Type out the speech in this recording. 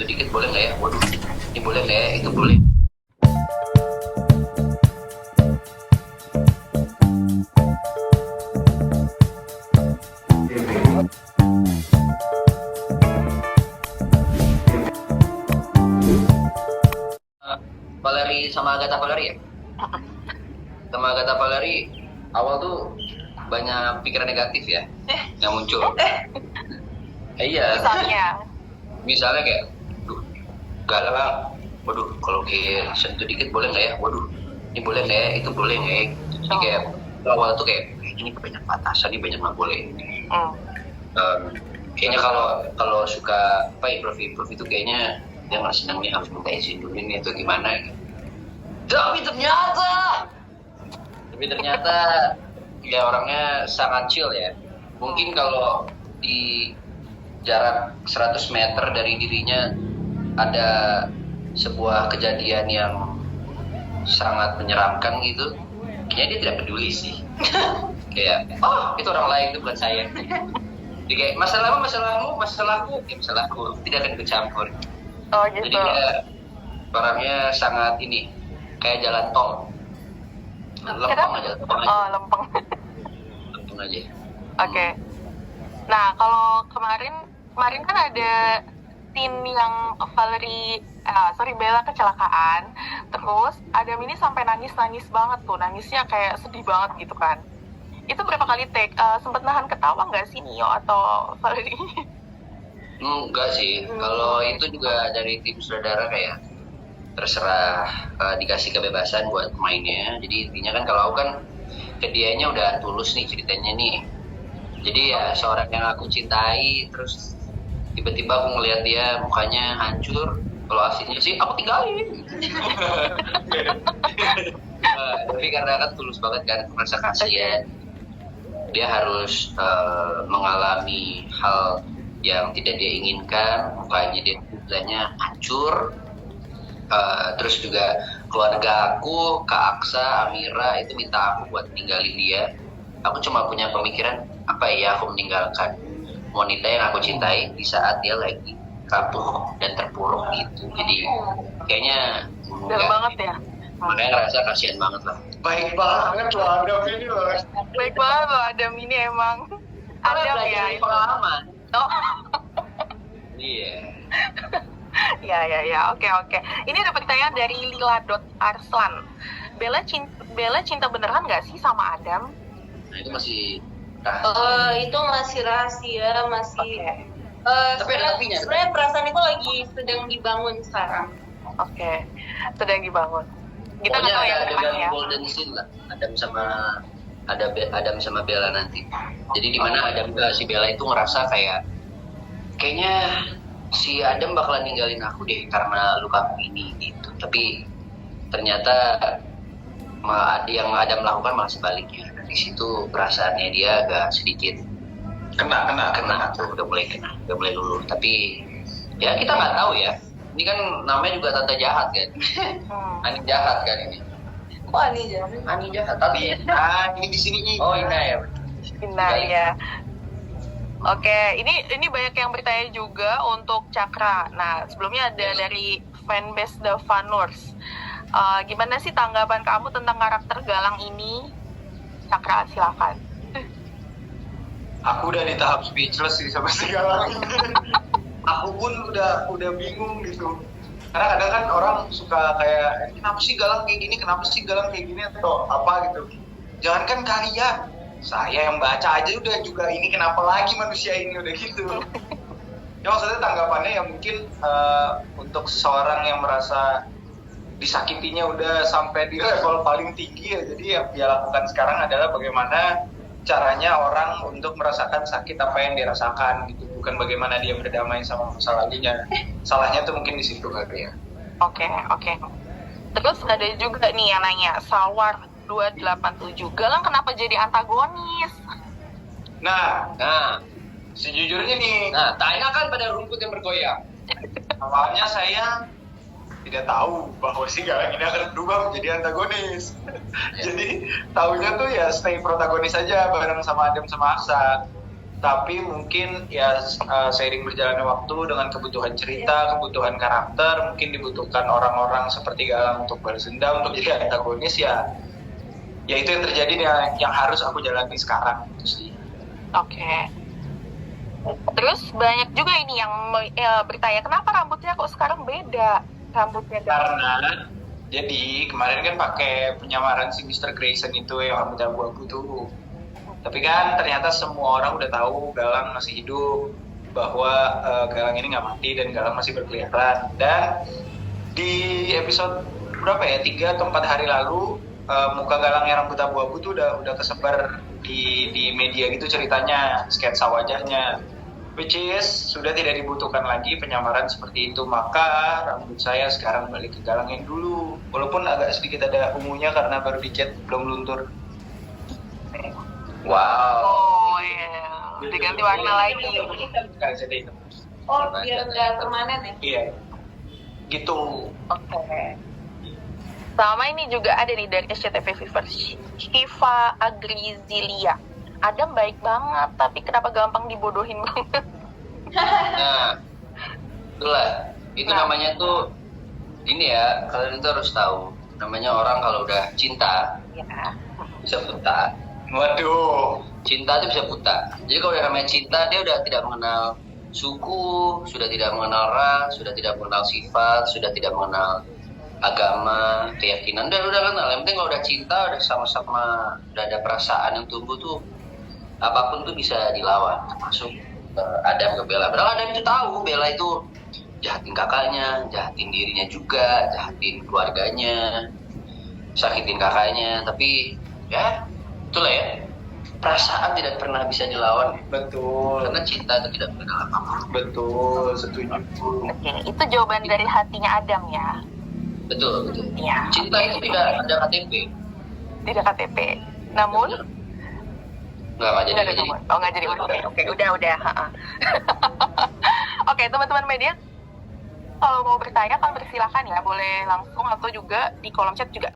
dikit boleh nggak ya? Waduh, ini boleh nggak ya? Itu boleh. Valeri sama Agatha Valeri ya? Sama Agatha Valeri awal tuh banyak pikiran negatif ya yang muncul. Iya. Misalnya kayak, duh, galak. Waduh, kalau kayak sentuh dikit boleh nggak ya? Waduh, ini boleh nggak ya? Itu boleh nggak ya? Jadi kayak awal tuh kayak ini banyak batasan, ini banyak nggak boleh. Kayaknya kalau suka apa improve itu kayaknya dia nggak senang nih, harus minta izin dulu nih atau gimana gitu. Tapi ternyata ya orangnya sangat chill ya. Mungkin kalau di jarak 100 meter dari dirinya ada sebuah kejadian yang sangat menyeramkan gitu, kayaknya dia tidak peduli sih. Kayak, oh itu orang lain, itu bukan saya. Jadi kayak masalahmu, masalahku, ya masalahku, tidak akan ikut campur. Oh gitu. Jadi dia orangnya sangat ini, kayak jalan tol. Lempeng aja. Oh, lempeng. Lempeng aja. Oke. Nah, kalau kemarin kan ada scene yang Bella kecelakaan. Terus Adam ini sampai nangis banget tuh. Nangisnya kayak sedih banget gitu kan. Itu berapa kali take? Sempet nahan ketawa nggak sih Nio atau Valerie? Enggak sih. Kalau itu juga dari tim sutradara kayak terserah, dikasih kebebasan buat mainnya. Jadi intinya kan kalau aku kan ke dianya udah tulus nih ceritanya nih. Jadi ya seorang yang aku cintai, terus tiba-tiba aku ngelihat dia mukanya hancur. Kalau aslinya sih aku tinggalin. Tapi karena kan tulus banget kan, merasa kasihan. Dia harus mengalami hal yang tidak dia inginkan, mukanya dia hancur. Terus juga keluarga aku, Kak Aksa, Amira itu minta aku buat tinggalin dia. Aku cuma punya pemikiran, apa ya aku meninggalkan wanita yang aku cintai di saat dia lagi rapuh dan terpuruk gitu. Jadi kayaknya Dalam banget ya. makanya ngerasa kasihan banget lah. Baik banget loh Adam ini loh. Baik banget loh Adam ini emang. Adam ya. Pengalaman. Oh. Iya. Ya, oke. Ini ada pertanyaan dari Lila.arslan. Bella cinta beneran nggak sih sama Adam? Nah itu masih Itu masih rahasia, masih. Tapi ada tapinya. Sebenarnya perasaan itu lagi sedang dibangun sekarang. Oke, sedang dibangun. Kita pokoknya nggak tahu yang ada depannya. golden scene lah, Adam sama Bella nanti. Jadi di mana Adam si Bella itu ngerasa kayaknya si Adam bakalan ninggalin aku deh karena luka ini gitu. Tapi ternyata yang Adam lakukan malah sebaliknya. Di situ perasaannya dia agak sedikit kena tuh, udah mulai luluh. Tapi ya kita nggak tahu ya. Ini kan namanya juga tante jahat kan. Ani jahat kan ini. Kok Ani jahat? Ani jahat tapi Ini di sini nih. oh Ina ya. Benar ya. Oke, ini banyak yang bertanya juga untuk Cakra. Nah, sebelumnya ada dari fanbase The Fanurs. Gimana sih tanggapan kamu tentang karakter Galang ini? Cakra, silakan. Aku udah di tahap speechless sih sama si Galang. Aku pun udah bingung gitu. Karena kadang kan orang suka kayak kenapa sih Galang kayak gini atau apa gitu. Jangankan kalian, saya yang baca aja udah juga ini kenapa lagi manusia ini udah gitu. Ya maksudnya tanggapannya yang mungkin untuk seseorang yang merasa disakitinya udah sampai di level paling tinggi ya. Jadi yang dia lakukan sekarang adalah bagaimana caranya orang untuk merasakan sakit apa yang dirasakan gitu, bukan bagaimana dia berdamai sama masalahnya. Salahnya tuh mungkin di situ kali ya. Oke. Terus ada juga nih yang nanya, Salwar 287, Galang kenapa jadi antagonis? Nah, sejujurnya nih, tanyakan pada rumput yang bergoyang. awalnya saya tidak tahu bahwa si Galang ini akan berubah menjadi antagonis. Jadi tahunya tuh ya stay protagonis aja bareng sama Adam sama Aksa. tapi mungkin ya seiring berjalannya waktu dengan kebutuhan cerita, kebutuhan karakter, mungkin dibutuhkan orang-orang seperti Galang untuk balas dendam, untuk jadi antagonis ya itu yang terjadi yang harus aku jalani sekarang itu sih. Oke. Terus banyak juga ini yang bertanya kenapa rambutnya kok sekarang beda rambutnya Karena jadi kemarin kan pakai penyamaran si Mr. Grayson itu yang rambut abu-abu tuh. Tapi kan ternyata semua orang udah tahu Galang masih hidup, bahwa Galang ini nggak mati dan Galang masih berkeliaran. Dan di episode berapa ya, 3 atau 4 hari lalu muka Galang yang rambut abu-abu tuh udah kesebar di media gitu ceritanya, sketsa wajahnya. Which is sudah tidak dibutuhkan lagi penyamaran seperti itu, maka rambut saya sekarang balik ke Galang yang dulu, walaupun agak sedikit ada ungunya karena baru dicat, belum luntur. Wow. Oh iya, diganti warna lagi. Sekarang saya hitam. Oh, biar nggak permanen ya? Iya, gitu. Oke. Sama ini juga ada nih dari SCTV Viewers, Shiva Agrizilia. Adam baik banget, tapi kenapa gampang dibodohin banget? Nah, itulah. Itu namanya tuh, ini ya, kalian itu harus tahu. Namanya orang kalau udah cinta, Ya. bisa buta. Waduh. Cinta itu bisa buta. Jadi kalau udah namanya cinta, dia udah tidak mengenal suku, sudah tidak mengenal ras, sudah tidak mengenal sifat, sudah tidak mengenal agama, keyakinan, dan udah kenal. Yang penting kalau udah cinta, udah sama-sama, udah ada perasaan yang tumbuh tuh, apapun tuh bisa dilawan, termasuk Adam ke Bella. Padahal Adam itu tahu Bella itu jahatin kakaknya, jahatin dirinya juga, jahatin keluarganya, sakitin kakaknya. Tapi ya itulah ya, perasaan tidak pernah bisa dilawan Betul. karena cinta itu tidak mengenal apapun. Betul, setuju. Oke, itu jawaban dari hatinya Adam ya. Betul. Iya. Cinta itu tidak ada KTP. Tidak KTP. Namun Nggak jadi. nggak ada nomor. Oh nggak jadi. Oke, udah. Oke, teman-teman media, kalau mau bertanya kan bersilakan ya, boleh langsung atau juga di kolom chat juga